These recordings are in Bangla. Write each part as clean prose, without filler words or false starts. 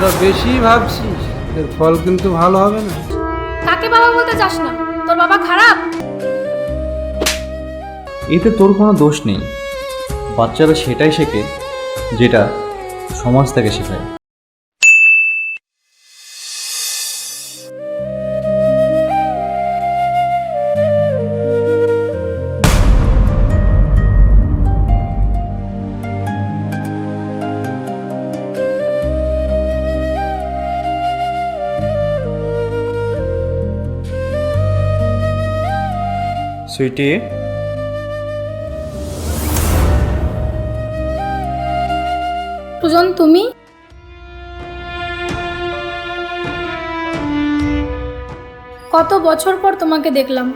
তোরা বেশি ভাবছিস, এর ফল কিন্তু ভালো হবে না। কাকে বাবা বলতে চাস না? তোর বাবা খারাপ? এতে তোর কোনো দোষ নেই। বাচ্চারা সেটাই শেখে যেটা সমাজ তাকে শেখায়। সুইটি, সুজন, তুমি? কত বছর পর তোমাকে দেখলাম।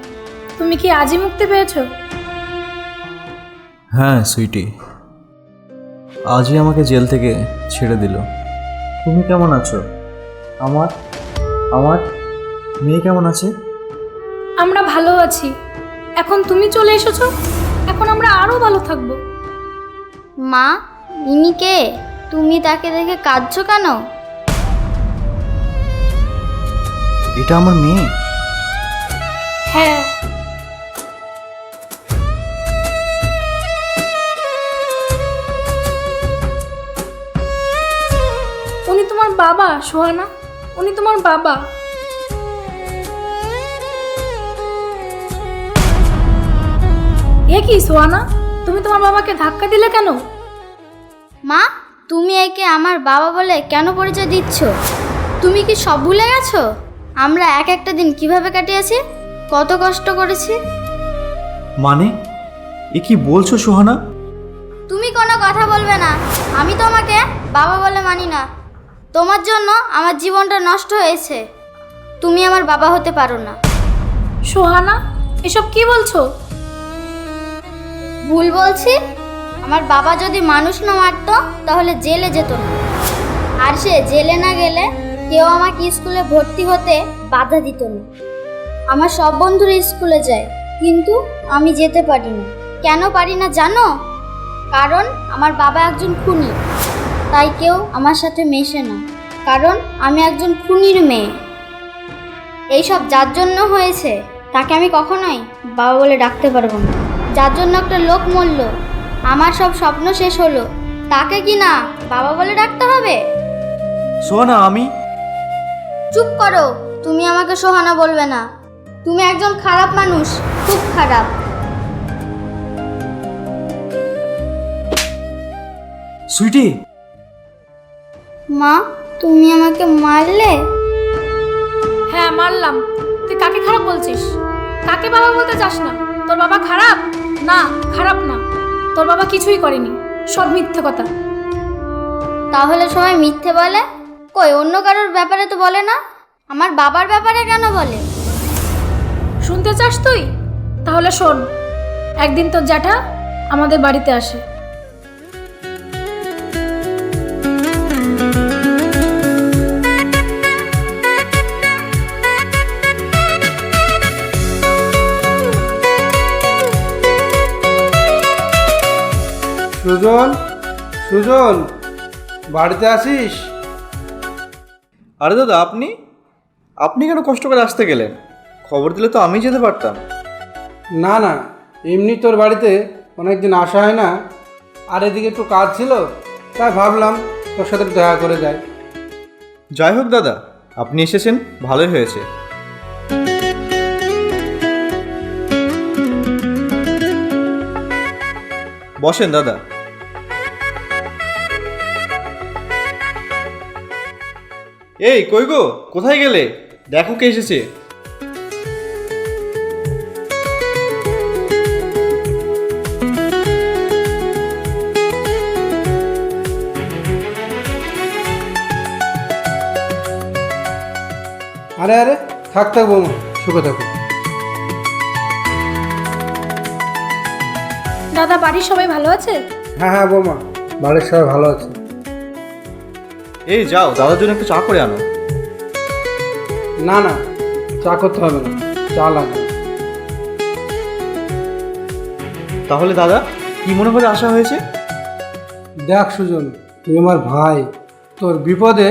তুমি কি আজই মুক্তি পেয়েছো? হ্যাঁ সুইটি, আজই আমাকে জেল থেকে ছেড়ে দিল। তুমি কেমন আছো? আমার আমার মেয়ে কেমন আছে? আমরা ভালো আছি। এখন তুমি চলে এসেছো, এখন আমরা আরো ভালো থাকবো। মা, ইনি কে? তুমি তাকে দেখে কাঁদছো কেন? এটা আমার মেয়ে। হ্যাঁ, উনি তোমার বাবা সোহানা, উনি তোমার বাবা। এ কি সোহানা, তুমি তোমার বাবাকে ধাক্কা দিলে কেন? মা, তুমি একে আমার বাবা বলে কেন পরিচয় দিচ্ছ? তুমি কি সব ভুলে গেছো? আমরা এক একটা দিন কিভাবে কাটিয়েছি, কত কষ্ট করেছি। মানে এ কি বলছো সোহানা? তুমি কোনো কথা বলবে না। আমি তোমাকে বাবা বলে মানি না। তোমার জন্য আমার জীবনটা নষ্ট হয়েছে। তুমি আমার বাবা হতে পারো না। সোহানা, এসব কি বলছো? ভুল বলছি? আমার বাবা যদি মানুষ না মারতো তাহলে জেলে যেত না। আর সে জেলে না গেলে কেউ আমাকে স্কুলে ভর্তি হতে বাধা দিত না। আমার সব বন্ধুরা স্কুলে যায়, কিন্তু আমি যেতে পারি না। কেন পারি না জানো? কারণ আমার বাবা একজন খুনি, তাই কেউ আমার সাথে মেশে না। কারণ আমি একজন খুনির মেয়ে। এইসব যার জন্য হয়েছে তাকে আমি কখনোই বাবা বলে ডাকতে পারবো না। যার জন্য একটা লোক মরল, আমার সব স্বপ্ন শেষ হলো, তাকে কি না বাবা বলে ডাকতে হবে? সোহানা, আমি চুপ করো। তুমি আমাকে সোহানা বলবে না। তুমি একজন খারাপ মানুষ, খুব খারাপ। সুইটি, মা, তুমি আমাকে মারলে? হ্যাঁ, মারলাম। তুই কাকে খারাপ বলছিস? কাকে বাবা বলতে চাস না? তোর বাবা খারাপ? না, খারাপ না। তোর বাবা কিছুই করেনি, সব মিথ্যে কথা। তাহলে সবাই মিথ্যে বলে? কই, অন্য কারোর ব্যাপারে তো বলে না। আমার বাবার ব্যাপারে কেন বলে? শুনতে চাস তুই? তাহলে শোন। একদিন তোর জ্যাঠা আমাদের বাড়িতে আসে। সুজন, সুজন, বাড়িতে আসিস? আরে দাদা, আপনি আপনি কেন কষ্ট করে আসতে গেলেন? খবর দিলে তো আমি যেতে পারতাম। না না, এমনি তোর বাড়িতে অনেকদিন আসা হয় না, আর এদিকে একটু কাজ ছিল, তাই ভাবলাম তোর সাথে একটু দেখা করে যাই। যাই হোক দাদা, আপনি এসেছেন, ভালোই হয়েছে। বসেন দাদা। এই কই গো, কোথায় গেলে? দেখো কে এসেছে। আরে আরে, থাক থাক বৌমা, সুখে থাকো। দাদা, বাড়ির সবাই ভালো আছে? হ্যাঁ হ্যাঁ বৌমা, বাড়ির সবাই ভালো আছে। এই যাও, দাদার জন্য একটু চা করে আনো। না না, চা করতে হবে না, চা লাগবে। তাহলে দাদা, কি মনে করে আসা হয়েছে? দেখ সুজন, তুই আমার ভাই, তোর বিপদে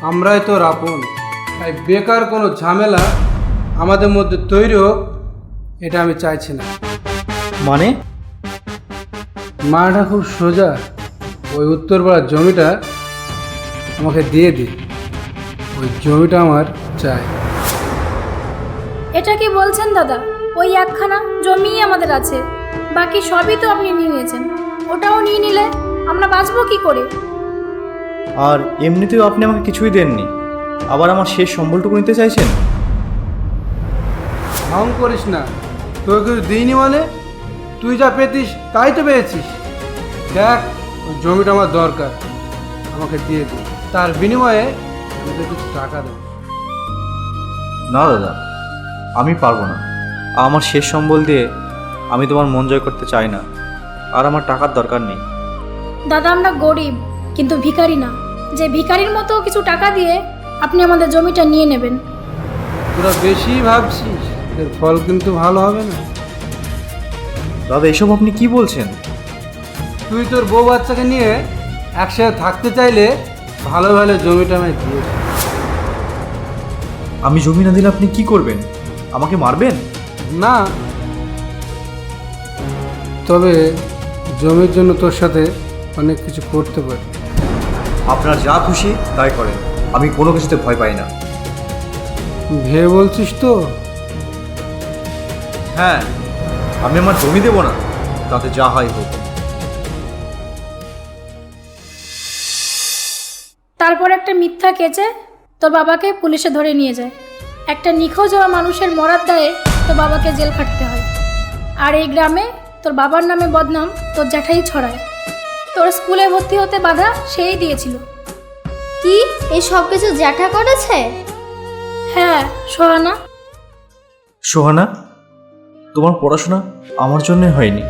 আমরাই তোর আপন, তাই বেকার কোনো ঝামেলা আমাদের মধ্যে তৈরি হোক এটা আমি চাইছি না। মানে? মাটা খুব সোজা, ওই উত্তরপাড়ার জমিটা আমাকে দিয়ে দিই, ওই জমিটা আমার চাই। এটা কি বলছেন দাদা? ওই একখানা জমিই আমাদের আছে, বাকি সবই তো আপনি নিয়ে নিয়েছেন। ওটাও নিয়ে নিলে আমরা বাঁচবো কি করে? আর এমনিতেও আপনি আমাকে কিছুই দেননি, আবার আমার শেষ সম্বলটুকু নিতে চাইছেন? ঢং করিস না, তোকে কিছু দিইনি মানে? তুই যা পেতিস তাই তো পেয়েছিস। দেখ, ওই জমিটা আমার দরকার, আমাকে দিয়ে দিই, তার বিনিময়ে আমি তোকে কিছু টাকা দেবো। না দাদা, আমি পারবো না। আমার শেষ সম্বল দিয়ে আমি তোমার মন জয় করতে চাই না, আর আমার টাকার দরকার নেই। দাদা আমরা গরিব, কিন্তু ভিখারি না যে ভিখারির মতো কিছু টাকা দিয়ে আপনি আমাদের জমিটা নিয়ে নেবেন। তোরা বেশি ভাবছিস, এর ফল কিন্তু ভালো হবে না। দাদা এসব আপনি কি বলছেন? তুই তোর বউ বাচ্চাকে নিয়ে একসাথে থাকতে চাইলে ভালো ভালো জমিটা আমায় দিয়ে দে। আমি জমি না দিলে আপনি কি করবেন? আমাকে মারবেন? না, তবে জমির জন্য তোর সাথে অনেক কিছু করতে পারি। আপনার যা খুশি তাই করেন, আমি কোনো কিছুতে ভয় পাই না। ভেবে বলছিস তো? হ্যাঁ, আমি আমার জমি দেবো না, তাতে যা হয় হোক। তারপর একটা মিথ্যা কেচে তোর বাবাকে পুলিশে ধরে নিয়ে যায়। একটা নিখোঁজ হওয়া মানুষের মরার দায়ে তোর বাবাকে জেল খাটতে হয়। আর এই গ্রামে তোর বাবার নামে বদনাম তোর জ্যাঠাই ছড়ায়। তোর স্কুলে ভর্তি হতে বাধা সেই দিয়েছিল। কি এই সব কিছু জ্যাঠা করেছে? হ্যাঁ সোহানা। সোহানা, তোমার পড়াশোনা আমার জন্য হয়নি।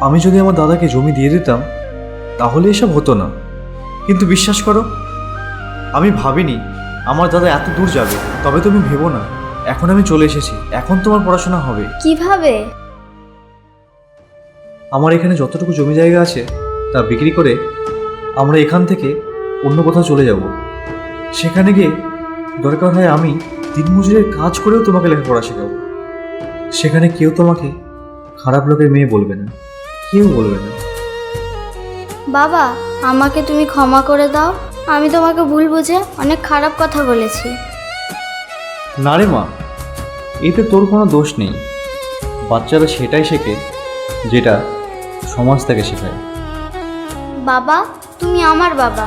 আমি যদি আমার দাদাকে জমি দিয়ে দিতাম তাহলে এসব হতো না। কিন্তু বিশ্বাস করো, আমি ভাবিনি আমার দাদা এত দূর যাবে। তবে তুমি ভেবো না, এখন আমি চলে এসেছি, এখন তোমার পড়াশোনা হবে। কিভাবে? আমার এখানে যতটুকু জমি জায়গা আছে তা বিক্রি করে আমরা এখান থেকে অন্য কোথাও চলে যাব। সেখানে গিয়ে দরকার হয় আমি দিনমজুরের কাজ করেও তোমাকে লেখাপড়া শেখাবো। সেখানে কেউ তোমাকে খারাপ লোকের মেয়ে বলবে না, কেউ বলবে না। বাবা, আমাকে তুমি ক্ষমা করে দাও। আমি তোমাকে ভুল বুঝে অনেক খারাপ কথা বলেছি। না রে মা, এতে তোর কোনো দোষ নেই। বাচ্চারা সেটাই শেখে যেটা সমাজ থেকে শেখায়। বাবা, তুমি আমার বাবা।